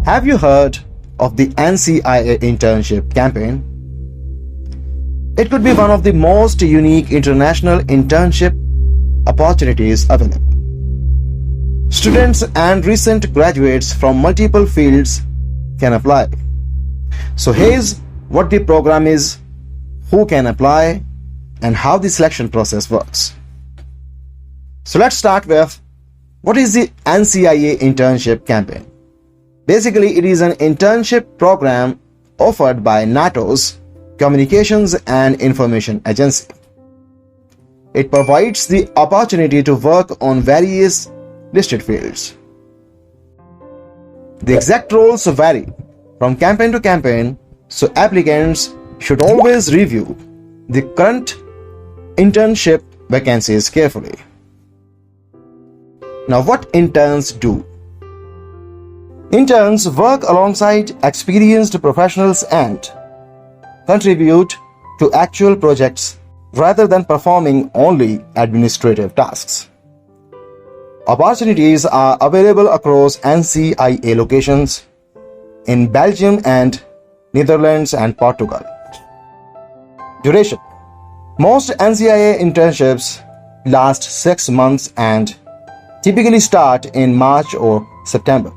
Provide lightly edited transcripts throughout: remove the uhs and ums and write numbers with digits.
Have you heard of the NCIA Internship Campaign? It could be one of the most unique international internship opportunities available. Students and recent graduates from multiple fields can apply. So here's what the program is, who can apply, and how the selection process works. So let's start with, what is the NCIA Internship Campaign? Basically, it is an internship program offered by NATO's Communications and Information Agency. It provides the opportunity to work on various listed fields. The exact roles vary from campaign to campaign, so applicants should always review the current internship vacancies carefully. Now, what interns do? Interns work alongside experienced professionals and contribute to actual projects rather than performing only administrative tasks. Opportunities are available across NCIA locations in Belgium and Netherlands and Portugal. Duration: most NCIA internships last 6 months and typically start in March or September,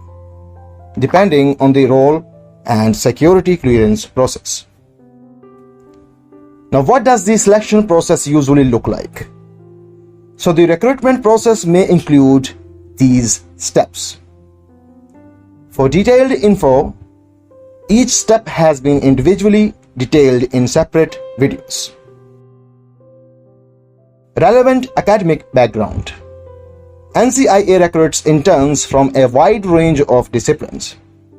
depending on the role and security clearance process. Now, what does the selection process usually look like? So the recruitment process may include these steps. For detailed info, each step has been individually detailed in separate videos. Relevant academic background: NCIA recruits interns from a wide range of disciplines,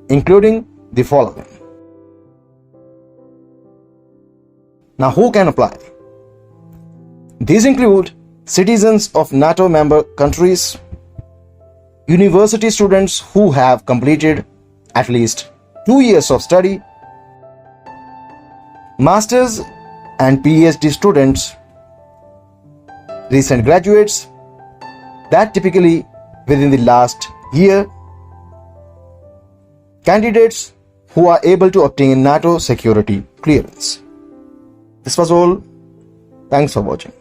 including the following. Now, who can apply? These include citizens of NATO member countries, university students who have completed at least 2 years of study, master's and PhD students, recent graduates, that typically within the last year, candidates who are able to obtain NATO security clearance. This was all. Thanks for watching.